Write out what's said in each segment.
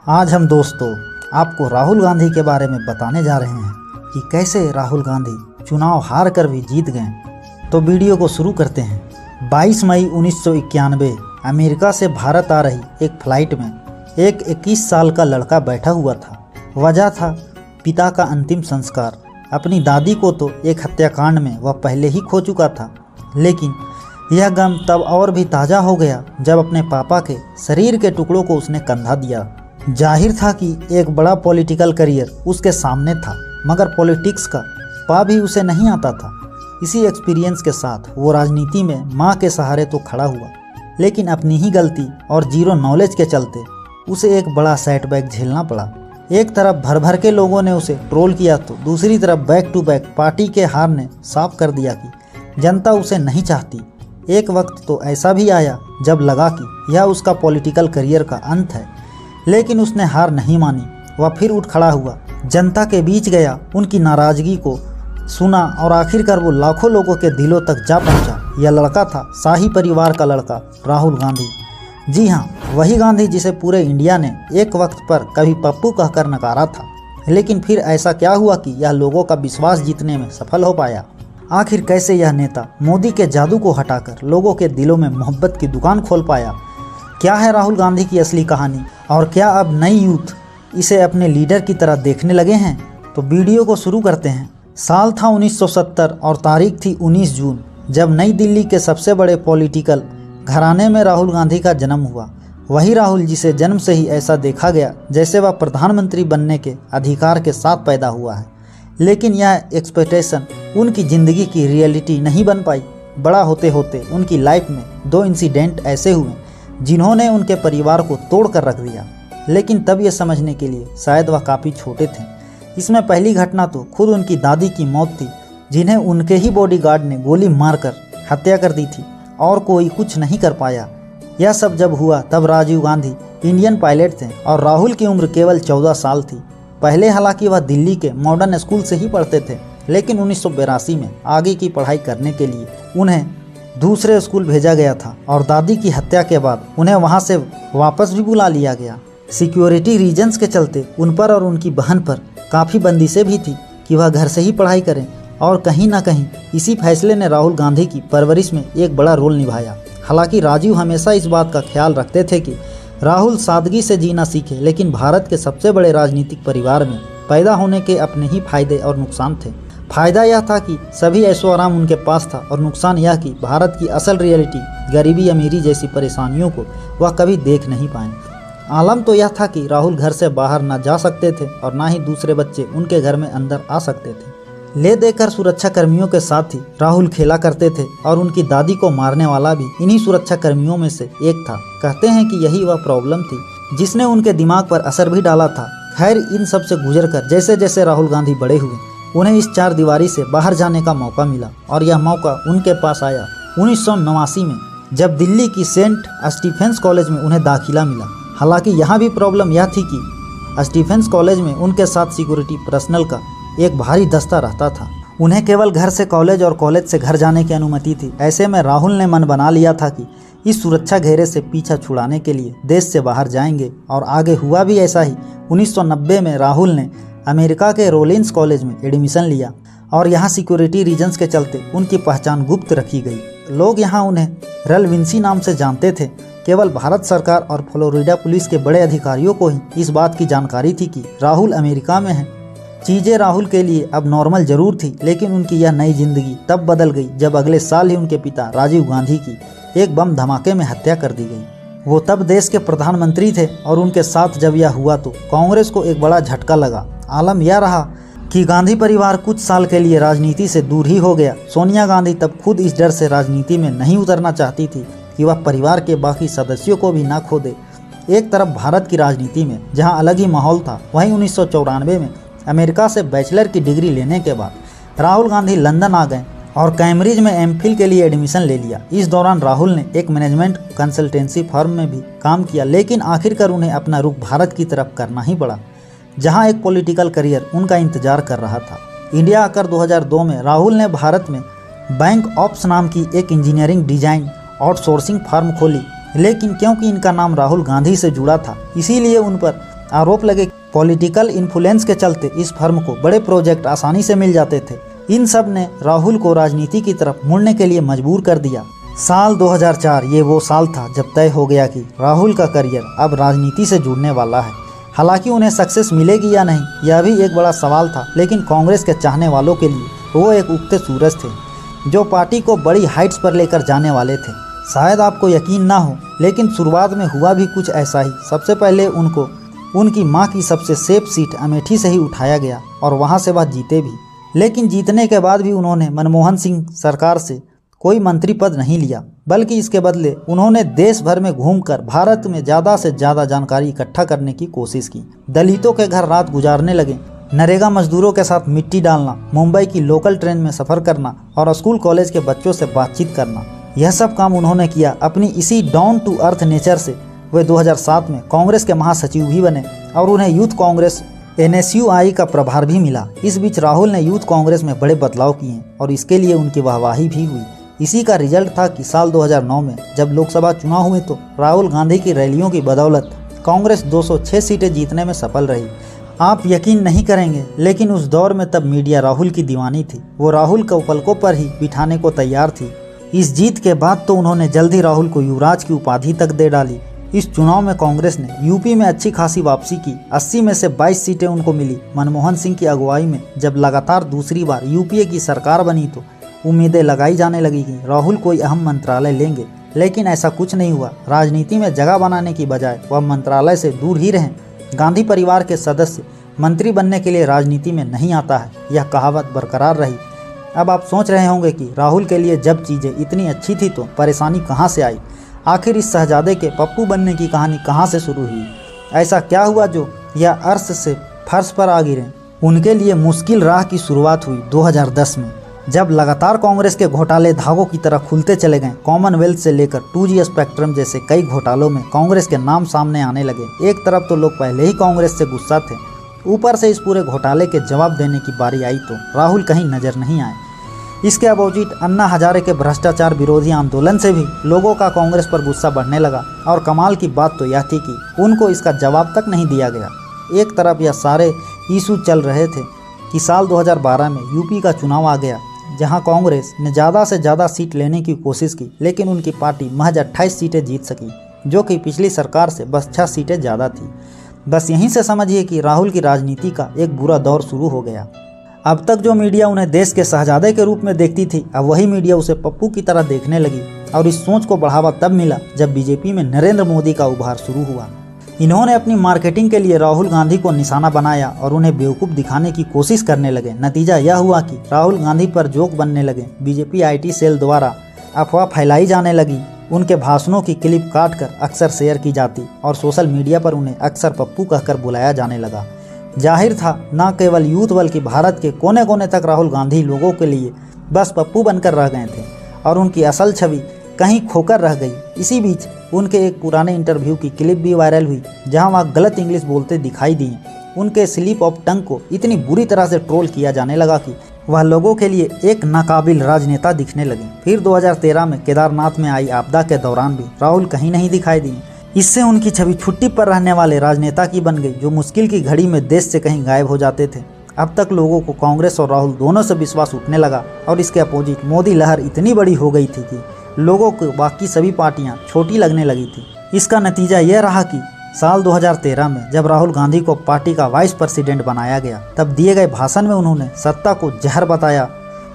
आज हम दोस्तों आपको राहुल गांधी के बारे में बताने जा रहे हैं कि कैसे राहुल गांधी चुनाव हार कर भी जीत गए। तो वीडियो को शुरू करते हैं। 22 मई 1991 अमेरिका से भारत आ रही एक फ्लाइट में एक 21 साल का लड़का बैठा हुआ था। वजह था पिता का अंतिम संस्कार। अपनी दादी को तो एक हत्याकांड में वह पहले ही खो चुका था, लेकिन यह गम तब और भी ताज़ा हो गया जब अपने पापा के शरीर के टुकड़ों को उसने कंधा दिया। जाहिर था कि एक बड़ा पॉलिटिकल करियर उसके सामने था, मगर पॉलिटिक्स का पा भी उसे नहीं आता था। इसी एक्सपीरियंस के साथ वो राजनीति में माँ के सहारे तो खड़ा हुआ, लेकिन अपनी ही गलती और जीरो नॉलेज के चलते उसे एक बड़ा सेटबैक झेलना पड़ा। एक तरफ भर भर के लोगों ने उसे ट्रोल किया तो दूसरी तरफ बैक टू बैक पार्टी के हार ने साफ कर दिया कि जनता उसे नहीं चाहती। एक वक्त तो ऐसा भी आया जब लगा कि यह उसका पॉलिटिकल करियर का अंत है, लेकिन उसने हार नहीं मानी। वह फिर उठ खड़ा हुआ, जनता के बीच गया, उनकी नाराज़गी को सुना और आखिरकार वो लाखों लोगों के दिलों तक जा पहुंचा। यह लड़का था शाही परिवार का लड़का राहुल गांधी। जी हाँ, वही गांधी जिसे पूरे इंडिया ने एक वक्त पर कभी पप्पू कहकर नकारा था। लेकिन फिर ऐसा क्या हुआ कि यह लोगों का विश्वास जीतने में सफल हो पाया? आखिर कैसे यह नेता मोदी के जादू को हटाकर लोगों के दिलों में मोहब्बत की दुकान खोल पाया? क्या है राहुल गांधी की असली कहानी, और क्या अब नई यूथ इसे अपने लीडर की तरह देखने लगे हैं? तो वीडियो को शुरू करते हैं। साल था 1970 और तारीख थी 19 जून, जब नई दिल्ली के सबसे बड़े पॉलिटिकल घराने में राहुल गांधी का जन्म हुआ। वही राहुल जिसे जन्म से ही ऐसा देखा गया जैसे वह प्रधानमंत्री बनने के अधिकार के साथ पैदा हुआ है। लेकिन यह एक्सपेक्टेशन उनकी ज़िंदगी की रियलिटी नहीं बन पाई। बड़ा होते होते उनकी लाइफ में दो इंसिडेंट ऐसे हुए जिन्होंने उनके परिवार को तोड़ कर रख दिया, लेकिन तब यह समझने के लिए शायद वह काफ़ी छोटे थे। इसमें पहली घटना तो खुद उनकी दादी की मौत थी, जिन्हें उनके ही बॉडीगार्ड ने गोली मारकर हत्या कर दी थी और कोई कुछ नहीं कर पाया। यह सब जब हुआ तब राजीव गांधी इंडियन पायलट थे और राहुल की उम्र केवल 14 साल थी। पहले हालांकि वह दिल्ली के मॉडर्न स्कूल से ही पढ़ते थे, लेकिन 1982 में आगे की पढ़ाई करने के लिए उन्हें दूसरे स्कूल भेजा गया था और दादी की हत्या के बाद उन्हें वहां से वापस भी बुला लिया गया। सिक्योरिटी रीजन्स के चलते उन पर और उनकी बहन पर काफ़ी बंदिशें भी थी कि वह घर से ही पढ़ाई करें, और कहीं ना कहीं इसी फैसले ने राहुल गांधी की परवरिश में एक बड़ा रोल निभाया। हालांकि राजीव हमेशा इस बात का ख्याल रखते थे कि राहुल सादगी से जीना सीखे, लेकिन भारत के सबसे बड़े राजनीतिक परिवार में पैदा होने के अपने ही फायदे और नुकसान थे। फायदा यह था कि सभी ऐशो आराम उनके पास था, और नुकसान यह कि भारत की असल रियलिटी, गरीबी अमीरी जैसी परेशानियों को वह कभी देख नहीं पाए। आलम तो यह था कि राहुल घर से बाहर न जा सकते थे और ना ही दूसरे बच्चे उनके घर में अंदर आ सकते थे। ले देकर सुरक्षा कर्मियों के साथ ही राहुल खेला करते थे, और उनकी दादी को मारने वाला भी इन्हीं सुरक्षा कर्मियों में से एक था। कहते हैं कि यही वह प्रॉब्लम थी जिसने उनके दिमाग पर असर भी डाला था। खैर, इन सब से गुजरकर जैसे जैसे राहुल गांधी बड़े हुए, उन्हें इस चार दीवारी से बाहर जाने का मौका मिला, और यह मौका उनके पास आया 1989 में, जब दिल्ली की सेंट स्टीफेंस कॉलेज में उन्हें दाखिला मिला। हालांकि यहाँ भी प्रॉब्लम यह थी कि स्टीफेंस कॉलेज में उनके साथ सिक्योरिटी पर्सनल का एक भारी दस्ता रहता था। उन्हें केवल घर से कॉलेज और कॉलेज से घर जाने की अनुमति थी। ऐसे में राहुल ने मन बना लिया था कि इस सुरक्षा घेरे से पीछा छुड़ाने के लिए देश से बाहर जाएंगे, और आगे हुआ भी ऐसा ही। 1990 में राहुल ने अमेरिका के रोलिंस कॉलेज में एडमिशन लिया, और यहाँ सिक्योरिटी रीजन्स के चलते उनकी पहचान गुप्त रखी गई। लोग यहाँ उन्हें रलविंसी नाम से जानते थे। केवल भारत सरकार और फ्लोरिडा पुलिस के बड़े अधिकारियों को ही इस बात की जानकारी थी कि राहुल अमेरिका में हैं। चीज़ें राहुल के लिए अब नॉर्मल जरूर थी, लेकिन उनकी यह नई जिंदगी तब बदल गई जब अगले साल ही उनके पिता राजीव गांधी की एक बम धमाके में हत्या कर दी गई। वो तब देश के प्रधानमंत्री थे, और उनके साथ जब यह हुआ तो कांग्रेस को एक बड़ा झटका लगा। आलम यह रहा कि गांधी परिवार कुछ साल के लिए राजनीति से दूर ही हो गया। सोनिया गांधी तब खुद इस डर से राजनीति में नहीं उतरना चाहती थी कि वह परिवार के बाकी सदस्यों को भी ना खो दे। एक तरफ भारत की राजनीति में जहां अलग ही माहौल था, वहीं 1994 में अमेरिका से बैचलर की डिग्री लेने के बाद राहुल गांधी लंदन आ गए और कैम्ब्रिज में एमफिल के लिए एडमिशन ले लिया। इस दौरान राहुल ने एक मैनेजमेंट कंसल्टेंसी फर्म में भी काम किया, लेकिन आखिरकार उन्हें अपना रुख भारत की तरफ करना ही पड़ा, जहां एक पॉलिटिकल करियर उनका इंतजार कर रहा था। इंडिया आकर 2002 में राहुल ने भारत में बैंक ऑप्स नाम की एक इंजीनियरिंग डिजाइन आउटसोर्सिंग फर्म खोली, लेकिन क्योंकि इनका नाम राहुल गांधी से जुड़ा था, इसीलिए उन पर आरोप लगे पॉलिटिकल इन्फ्लुएंस के चलते इस फर्म को बड़े प्रोजेक्ट आसानी से मिल जाते थे। इन सब ने राहुल को राजनीति की तरफ मुड़ने के लिए मजबूर कर दिया। साल 2004 ये वो साल था जब तय हो गया कि राहुल का करियर अब राजनीति से जुड़ने वाला है। हालांकि उन्हें सक्सेस मिलेगी या नहीं यह भी एक बड़ा सवाल था, लेकिन कांग्रेस के चाहने वालों के लिए वो एक उगते सूरज थे जो पार्टी को बड़ी हाइट्स पर लेकर जाने वाले थे। शायद आपको यकीन ना हो, लेकिन शुरुआत में हुआ भी कुछ ऐसा ही। सबसे पहले उनको उनकी मां की सबसे सेफ सीट अमेठी से ही उठाया गया और वहां से वह जीते भी। लेकिन जीतने के बाद भी उन्होंने मनमोहन सिंह सरकार से कोई मंत्री पद नहीं लिया, बल्कि इसके बदले उन्होंने देश भर में घूमकर भारत में ज़्यादा से ज़्यादा जानकारी इकट्ठा करने की कोशिश की। दलितों के घर रात गुजारने लगे, नरेगा मजदूरों के साथ मिट्टी डालना, मुंबई की लोकल ट्रेन में सफ़र करना और स्कूल कॉलेज के बच्चों से बातचीत करना। यह सब काम उन्होंने किया अपनी इसी डाउन टू अर्थ नेचर से। वे 2007 में कांग्रेस के महासचिव भी बने और उन्हें यूथ कांग्रेस NSUI का प्रभार भी मिला। इस बीच राहुल ने यूथ कांग्रेस में बड़े बदलाव किए और इसके लिए उनकी वाहवाही भी हुई। इसी का रिजल्ट था कि साल 2009 में जब लोकसभा चुनाव हुए तो राहुल गांधी की रैलियों की बदौलत कांग्रेस 206 सीटें जीतने में सफल रही। आप यकीन नहीं करेंगे, लेकिन उस दौर में तब मीडिया राहुल की दीवानी थी। वो राहुल को पलकों पर ही बिठाने को तैयार थी। इस जीत के बाद तो उन्होंने जल्द ही राहुल को युवराज की उपाधि तक दे डाली। इस चुनाव में कांग्रेस ने यूपी में अच्छी खासी वापसी की। 80 में से 22 सीटें उनको मिली। मनमोहन सिंह की अगुवाई में जब लगातार दूसरी बार यूपीए की सरकार बनी तो उम्मीदें लगाई जाने लगी कि राहुल कोई अहम मंत्रालय लेंगे, लेकिन ऐसा कुछ नहीं हुआ। राजनीति में जगह बनाने की बजाय वह मंत्रालय से दूर ही रहें। गांधी परिवार के सदस्य मंत्री बनने के लिए राजनीति में नहीं आता है, यह कहावत बरकरार रही। अब आप सोच रहे होंगे कि राहुल के लिए जब चीज़ें इतनी अच्छी थी तो परेशानी कहाँ से आई। आखिर इस शहजादे के पप्पू बनने की कहानी कहाँ से शुरू हुई। ऐसा क्या हुआ जो यह अर्श से फर्श पर आ गिरे। उनके लिए मुश्किल राह की शुरुआत हुई 2010 में, जब लगातार कांग्रेस के घोटाले धागों की तरह खुलते चले गए। कॉमनवेल्थ से लेकर 2G स्पेक्ट्रम जैसे कई घोटालों में कांग्रेस के नाम सामने आने लगे। एक तरफ तो लोग पहले ही कांग्रेस से गुस्सा थे, ऊपर से इस पूरे घोटाले के जवाब देने की बारी आई तो राहुल कहीं नजर नहीं आए। इसके अपोजिट अन्ना हजारे के भ्रष्टाचार विरोधी आंदोलन से भी लोगों का कांग्रेस पर गुस्सा बढ़ने लगा। और कमाल की बात तो यह थी कि उनको इसका जवाब तक नहीं दिया गया। एक तरफ यह सारे इशू चल रहे थे कि साल 2012 में यूपी का चुनाव आ गया, जहां कांग्रेस ने ज़्यादा से ज़्यादा सीट लेने की कोशिश की, लेकिन उनकी पार्टी महज 28 सीटें जीत सकी, जो कि पिछली सरकार से बस 6 सीटें ज़्यादा थी। बस यहीं से समझिए कि राहुल की राजनीति का एक बुरा दौर शुरू हो गया। अब तक जो मीडिया उन्हें देश के शहजादे के रूप में देखती थी, अब वही मीडिया उसे पप्पू की तरह देखने लगी। और इस सोच को बढ़ावा तब मिला जब बीजेपी में नरेंद्र मोदी का उभार शुरू हुआ। इन्होंने अपनी मार्केटिंग के लिए राहुल गांधी को निशाना बनाया और उन्हें बेवकूफ़ दिखाने की कोशिश करने लगे। नतीजा यह हुआ कि राहुल गांधी पर जोक बनने लगे। बीजेपी IT सेल द्वारा अफवाह फैलाई जाने लगी। उनके भाषणों की क्लिप काट कर अक्सर शेयर की जाती और सोशल मीडिया पर उन्हें अक्सर पप्पू कहकर बुलाया जाने लगा। जाहिर था न केवल यूथ बल्कि भारत के कोने कोने तक राहुल गांधी लोगों के लिए बस पप्पू बनकर रह गए थे और उनकी असल छवि कहीं खोकर रह गई। इसी बीच उनके एक पुराने इंटरव्यू की क्लिप भी वायरल हुई, जहां वह गलत इंग्लिश बोलते दिखाई दिए। उनके स्लिप ऑफ टंग को इतनी बुरी तरह से ट्रोल किया जाने लगा कि वह लोगों के लिए एक नाकाबिल राजनेता दिखने लगे। फिर 2013 में केदारनाथ में आई आपदा के दौरान भी राहुल कहीं नहीं दिखाई दिए। इससे उनकी छवि छुट्टी पर रहने वाले राजनेता की बन गई, जो मुश्किल की घड़ी में देश से कहीं गायब हो जाते थे। अब तक लोगों को कांग्रेस और राहुल दोनों से विश्वास उठने लगा और इसके अपोजिट मोदी लहर इतनी बड़ी हो गई थी कि लोगों को बाकी सभी पार्टियां छोटी लगने लगी थी। इसका नतीजा यह रहा कि साल 2013 में जब राहुल गांधी को पार्टी का वाइस प्रेसिडेंट बनाया गया, तब दिए गए भाषण में उन्होंने सत्ता को जहर बताया।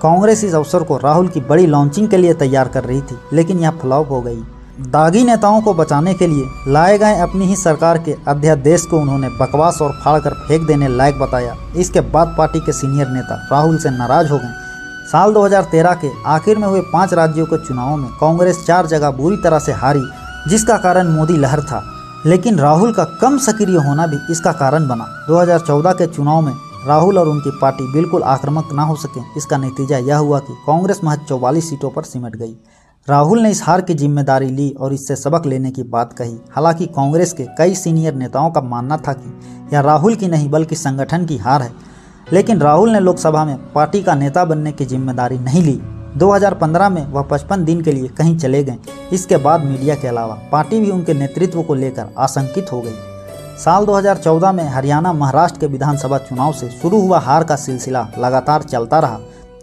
कांग्रेस इस अवसर को राहुल की बड़ी लॉन्चिंग के लिए तैयार कर रही थी, लेकिन यह फ्लॉप हो गई। दागी नेताओं को बचाने के लिए लाए गए अपनी ही सरकार के अध्यादेश को उन्होंने बकवास और फाड़ कर फेंक देने लायक बताया। इसके बाद पार्टी के सीनियर नेता राहुल से नाराज हो गए। साल 2013 के आखिर में हुए 5 राज्यों के चुनावों में कांग्रेस 4 जगह बुरी तरह से हारी, जिसका कारण मोदी लहर था। लेकिन राहुल का कम सक्रिय होना भी इसका कारण बना। 2014 के चुनाव में राहुल और उनकी पार्टी बिल्कुल आक्रामक ना हो सके। इसका नतीजा यह हुआ कि कांग्रेस महज 44 सीटों पर सिमट गई। राहुल ने इस हार की जिम्मेदारी ली और इससे सबक लेने की बात कही। हालांकि कांग्रेस के कई सीनियर नेताओं का मानना था कि यह राहुल की नहीं बल्कि संगठन की हार है, लेकिन राहुल ने लोकसभा में पार्टी का नेता बनने की जिम्मेदारी नहीं ली। 2015 में वह 55 दिन के लिए कहीं चले गए। इसके बाद मीडिया के अलावा पार्टी भी उनके नेतृत्व को लेकर आशंकित हो गई। साल 2014 में हरियाणा महाराष्ट्र के विधानसभा चुनाव से शुरू हुआ हार का सिलसिला लगातार चलता रहा।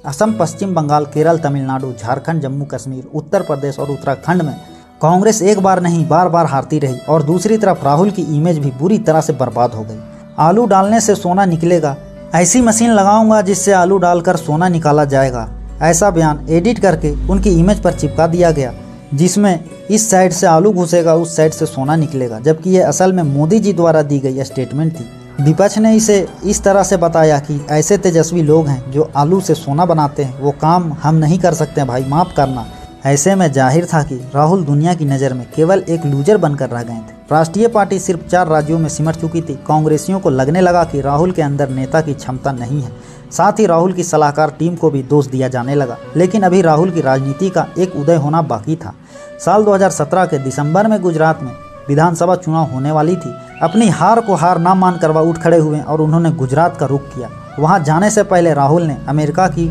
असम, पश्चिम बंगाल, केरल, तमिलनाडु, झारखंड, जम्मू कश्मीर, उत्तर प्रदेश और उत्तराखंड में कांग्रेस एक बार नहीं बार बार हारती रही और दूसरी तरफ राहुल की इमेज भी बुरी तरह से बर्बाद हो गई। आलू डालने से सोना निकलेगा, ऐसी मशीन लगाऊंगा जिससे आलू डालकर सोना निकाला जाएगा, ऐसा बयान एडिट करके उनकी इमेज पर चिपका दिया गया, जिसमें इस साइड से आलू घुसेगा उस साइड से सोना निकलेगा, जबकि ये असल में मोदी जी द्वारा दी गई स्टेटमेंट थी। विपक्ष ने इसे इस तरह से बताया कि ऐसे तेजस्वी लोग हैं जो आलू से सोना बनाते हैं, वो काम हम नहीं कर सकते भाई, माफ़ करना। ऐसे में जाहिर था कि राहुल दुनिया की नज़र में केवल एक लूजर बनकर रह गए थे। राष्ट्रीय पार्टी सिर्फ 4 राज्यों में सिमट चुकी थी। कांग्रेसियों को लगने लगा कि राहुल के अंदर नेता की क्षमता नहीं है। साथ ही राहुल की सलाहकार टीम को भी दोष दिया जाने लगा। लेकिन अभी राहुल की राजनीति का एक उदय होना बाकी था। साल 2017 के दिसंबर में गुजरात में विधानसभा चुनाव होने वाली थी। अपनी हार को हार ना मानकर वह उठ खड़े हुए और उन्होंने गुजरात का रुख किया। वहां जाने से पहले राहुल ने अमेरिका की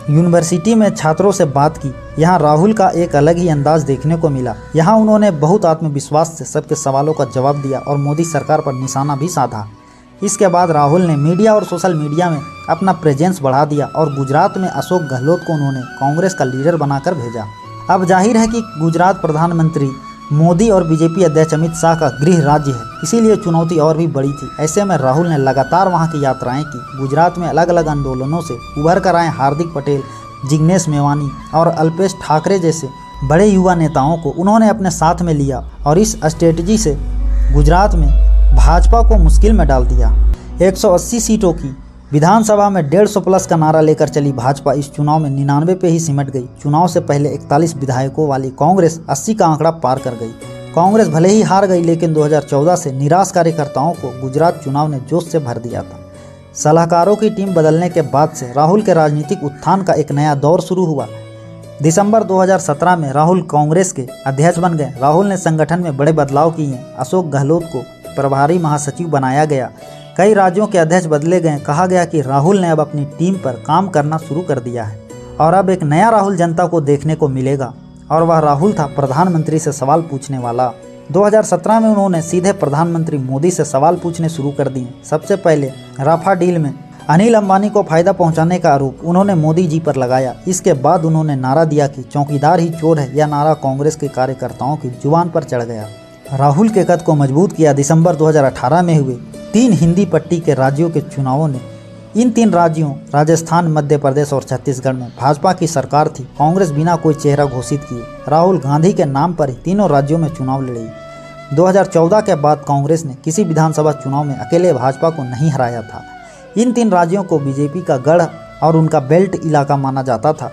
यूनिवर्सिटी में छात्रों से बात की। यहाँ राहुल का एक अलग ही अंदाज देखने को मिला। यहाँ उन्होंने बहुत आत्मविश्वास से सबके सवालों का जवाब दिया और मोदी सरकार पर निशाना भी साधा। इसके बाद राहुल ने मीडिया और सोशल मीडिया में अपना प्रेजेंस बढ़ा दिया और गुजरात में अशोक गहलोत को उन्होंने कांग्रेस का लीडर बनाकर भेजा। अब जाहिर है कि गुजरात प्रधानमंत्री मोदी और बीजेपी अध्यक्ष अमित शाह का गृह राज्य है, इसीलिए चुनौती और भी बड़ी थी। ऐसे में राहुल ने लगातार वहां की यात्राएं की। गुजरात में अलग अलग आंदोलनों से उभर कर आए हार्दिक पटेल, जिग्नेश मेवानी और अल्पेश ठाकरे जैसे बड़े युवा नेताओं को उन्होंने अपने साथ में लिया और इस स्ट्रेटजी से गुजरात में भाजपा को मुश्किल में डाल दिया। 180 सीटों की विधानसभा में 150 प्लस का नारा लेकर चली भाजपा इस चुनाव में 99 पे ही सिमट गई। चुनाव से पहले 41 विधायकों वाली कांग्रेस 80 का आंकड़ा पार कर गई। कांग्रेस भले ही हार गई, लेकिन 2014 से निराश कार्यकर्ताओं को गुजरात चुनाव ने जोश से भर दिया था। सलाहकारों की टीम बदलने के बाद से राहुल के राजनीतिक उत्थान का एक नया दौर शुरू हुआ। दिसंबर 2017 में राहुल कांग्रेस के अध्यक्ष बन गए। राहुल ने संगठन में बड़े बदलाव किए। अशोक गहलोत को प्रभारी महासचिव बनाया गया। कई राज्यों के अध्यक्ष बदले गए। कहा गया कि राहुल ने अब अपनी टीम पर काम करना शुरू कर दिया है और अब एक नया राहुल जनता को देखने को मिलेगा और वह राहुल था प्रधानमंत्री से सवाल पूछने वाला। 2017 में उन्होंने सीधे प्रधानमंत्री मोदी से सवाल पूछने शुरू कर दिए। सबसे पहले राफा डील में अनिल अंबानी को फायदा पहुंचाने का आरोप उन्होंने मोदी जी पर लगाया। इसके बाद उन्होंने नारा दिया कि चौकीदार ही चोर है। यह नारा कांग्रेस के कार्यकर्ताओं की जुबान पर चढ़ गया। राहुल के कद को मजबूत किया। दिसंबर 2018 में हुए 3 हिंदी पट्टी के राज्यों के चुनावों ने इन 3 राज्यों राजस्थान, मध्य प्रदेश और छत्तीसगढ़ में भाजपा की सरकार थी। कांग्रेस बिना कोई चेहरा घोषित किए राहुल गांधी के नाम पर ही तीनों राज्यों में चुनाव लड़ी। 2014 के बाद कांग्रेस ने किसी विधानसभा चुनाव में अकेले भाजपा को नहीं हराया था। इन 3 राज्यों को बीजेपी का गढ़ और उनका बेल्ट इलाका माना जाता था,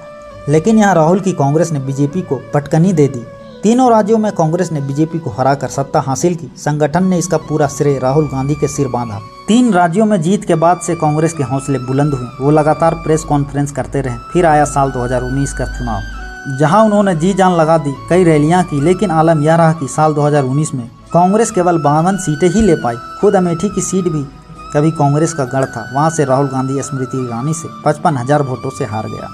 लेकिन यहाँ राहुल की कांग्रेस ने बीजेपी को पटकनी दे दी। तीनों राज्यों में कांग्रेस ने बीजेपी को हराकर सत्ता हासिल की। संगठन ने इसका पूरा श्रेय राहुल गांधी के सिर बांधा। 3 राज्यों में जीत के बाद से कांग्रेस के हौसले बुलंद हुए। वो लगातार प्रेस कॉन्फ्रेंस करते रहे। फिर आया साल 2019 का चुनाव, जहां उन्होंने जी जान लगा दी, कई रैलियां की, लेकिन आलम यह रहा कि साल 2019 में कांग्रेस केवल 52 सीटें ही ले पाई। खुद अमेठी की सीट भी कभी कांग्रेस का गढ़ था, वहाँ से राहुल गांधी स्मृति ईरानी से 55,000 वोटों से हार गया।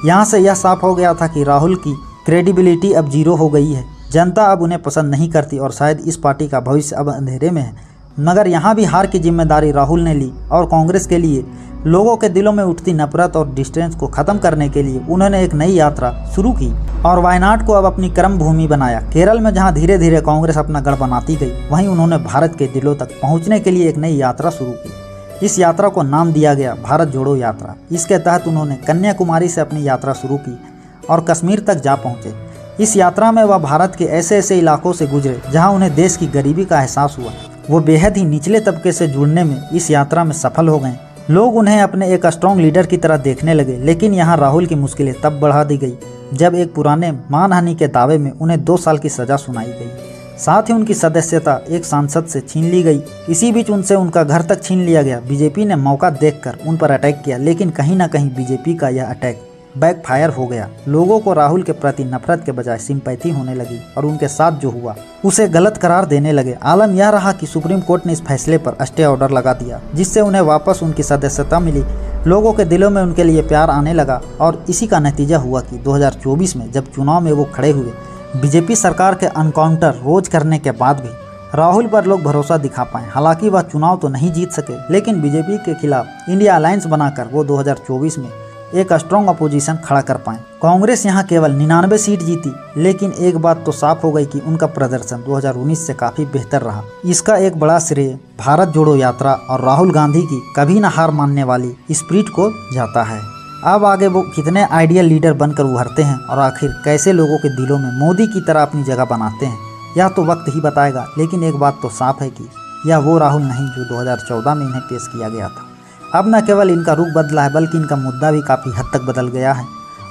यहाँ से यह साफ हो गया था कि राहुल की क्रेडिबिलिटी अब 0 हो गई है। जनता अब उन्हें पसंद नहीं करती और शायद इस पार्टी का भविष्य अब अंधेरे में है। मगर यहाँ भी हार की जिम्मेदारी राहुल ने ली और कांग्रेस के लिए लोगों के दिलों में उठती नफरत और डिस्टेंस को खत्म करने के लिए उन्होंने एक नई यात्रा शुरू की और वायनाड को अब अपनी कर्म भूमि बनाया। केरल में जहाँ धीरे धीरे कांग्रेस अपना गढ़ बनाती गई, वहीं उन्होंने भारत के दिलों तक पहुँचने के लिए एक नई यात्रा शुरू की। इस यात्रा को नाम दिया गया भारत जोड़ो यात्रा। इसके तहत उन्होंने कन्याकुमारी से अपनी यात्रा शुरू की और कश्मीर तक जा पहुँचे। इस यात्रा में वह भारत के ऐसे ऐसे इलाकों से गुजरे जहां उन्हें देश की गरीबी का एहसास हुआ। वो बेहद ही निचले तबके से जुड़ने में इस यात्रा में सफल हो गए। लोग उन्हें अपने एक स्ट्रॉन्ग लीडर की तरह देखने लगे। लेकिन यहाँ राहुल की मुश्किलें तब बढ़ा दी गई जब एक पुराने मानहानि के दावे में उन्हें 2 साल की सजा सुनाई गई। साथ ही उनकी सदस्यता एक सांसद से छीन ली गई। इसी बीच उनसे उनका घर तक छीन लिया गया। बीजेपी ने मौका देखकर उन पर अटैक किया, लेकिन कहीं ना कहीं बीजेपी का यह अटैक बैकफायर हो गया। लोगों को राहुल के प्रति नफरत के बजाय सिंपैथी होने लगी और उनके साथ जो हुआ उसे गलत करार देने लगे। आलम यह रहा कि सुप्रीम कोर्ट ने इस फैसले पर स्टे ऑर्डर लगा दिया, जिससे उन्हें वापस उनकी सदस्यता मिली। लोगों के दिलों में उनके लिए प्यार आने लगा और इसी का नतीजा हुआ कि 2024 में जब चुनाव में वो खड़े हुए, बीजेपी सरकार के अनकाउंटर रोज करने के बाद भी राहुल पर लोग भरोसा दिखा पाए। हालांकि वह चुनाव तो नहीं जीत सके, लेकिन बीजेपी के खिलाफ इंडिया अलायंस बनाकर वो 2024 में एक स्ट्रॉन्ग अपोजिशन खड़ा कर पाए। कांग्रेस यहाँ केवल 99 सीट जीती, लेकिन एक बात तो साफ हो गई कि उनका प्रदर्शन 2019 से काफी बेहतर रहा। इसका एक बड़ा श्रेय भारत जोड़ो यात्रा और राहुल गांधी की कभी न हार मानने वाली स्पिरिट को जाता है। अब आगे वो कितने आइडियल लीडर बनकर उभरते हैं और आखिर कैसे लोगों के दिलों में मोदी की तरह अपनी जगह बनाते हैं, यह तो वक्त ही बताएगा। लेकिन एक बात तो साफ है कि यह वो राहुल नहीं जो 2014 में इन्हें पेश किया गया था। अब न केवल इनका रुख बदला है, बल्कि इनका मुद्दा भी काफ़ी हद तक बदल गया है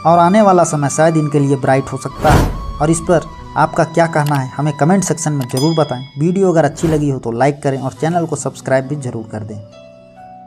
और आने वाला समय शायद इनके लिए ब्राइट हो सकता है। और इस पर आपका क्या कहना है, हमें कमेंट सेक्शन में ज़रूर बताएं। वीडियो अगर अच्छी लगी हो तो लाइक करें और चैनल को सब्सक्राइब भी ज़रूर कर दें।